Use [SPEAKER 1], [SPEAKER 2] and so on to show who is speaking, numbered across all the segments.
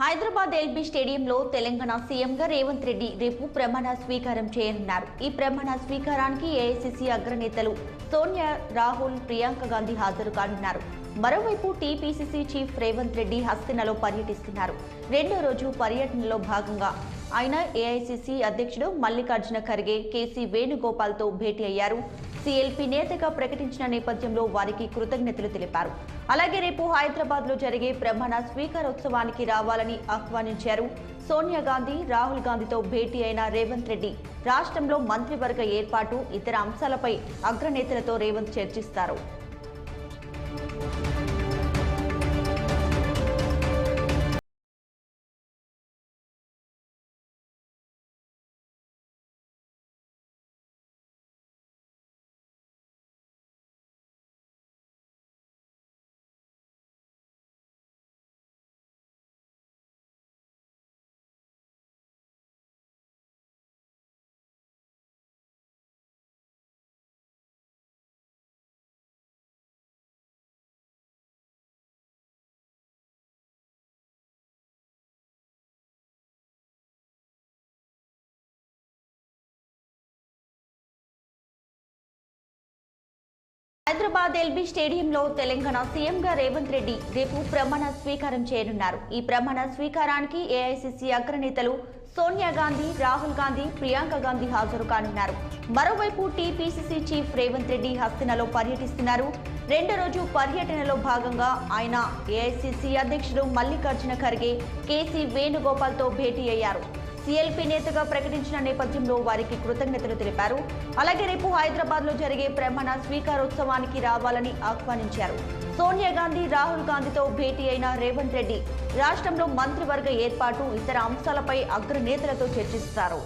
[SPEAKER 1] Hyderabad LB స్టేడియంలో తెలంగాణ సీఎంగా రేవంత్ రెడ్డి రేపు ప్రమాణ స్వీకారం చేయనున్నారు. ఈ ప్రమాణ స్వీకారానికి ఏఐసీసీ అగ్రనేతలు సోనియా, రాహుల్, ప్రియాంక గాంధీ హాజరు కానున్నారు. మరోవైపు టీపీసీసీ చీఫ్ రేవంత్ రెడ్డి హస్తినలో పర్యటిస్తున్నారు. రెండో రోజు పర్యటనలో భాగంగా ఆయన ఏఐసీసీ అధ్యక్షుడు మల్లికార్జున ఖర్గే, కేసీ వేణుగోపాల్తో భేటీ అయ్యారు. సీఎల్పీ నేతగా ప్రకటించిన నేపథ్యంలో వారికి కృతజ్ఞతలు తెలిపారు. అలాగే రేపు హైదరాబాద్ లో జరిగే ప్రమాణ స్వీకారోత్సవానికి రావాలని ఆహ్వానించారు. సోనియా గాంధీ, రాహుల్ గాంధీతో భేటీ అయిన రేవంత్ రెడ్డి రాష్ట్రంలో మంత్రివర్గ ఏర్పాటు, ఇతర అంశాలపై అగ్రనేతలతో రేవంత్ చర్చిస్తారు. హైదరాబాద్ ఎల్బీ స్టేడియంలో తెలంగాణ సీఎంగా రేవంత్ రెడ్డి రేపు ప్రమాణ స్వీకారం చేయనున్నారు. ఈ ప్రమాణ స్వీకారానికి ఏఐసీసీ అగ్రనేతలు సోనియా గాంధీ, రాహుల్ గాంధీ, ప్రియాంక గాంధీ హాజరు కానున్నారు. మరోవైపు టీపీసీసీ చీఫ్ రేవంత్ రెడ్డి హస్తినలో పర్యటిస్తున్నారు. రెండో రోజు పర్యటనలో భాగంగా ఆయన ఏఐసీసీ అధ్యక్షుడు మల్లికార్జున ఖర్గే, కేసీ వేణుగోపాల్తో భేటీ అయ్యారు. సీఎల్పీ నేతగా ప్రకటించిన నేపథ్యంలో వారికి కృతజ్ఞతలు తెలిపారు. అలాగే రేపు హైదరాబాద్ లో జరిగే ప్రమాణ స్వీకారోత్సవానికి రావాలని ఆహ్వానించారు. సోనియా గాంధీ, రాహుల్ గాంధీతో భేటీ అయిన రేవంత్ రెడ్డి రాష్ట్రంలో మంత్రివర్గ ఏర్పాటు, ఇతర అంశాలపై అగ్రనేతలతో చర్చిస్తారు.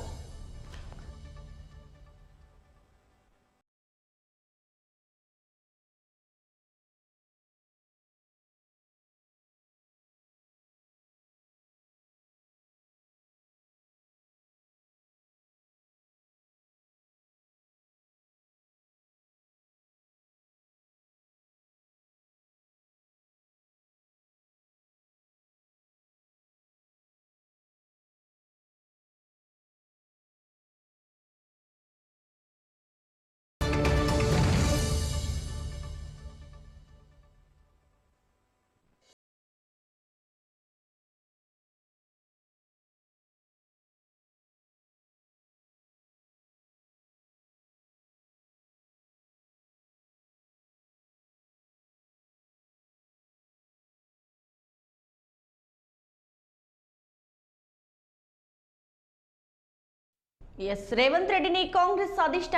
[SPEAKER 1] రేవంత్ రెడ్డిని కాంగ్రెస్ అధిష్టానం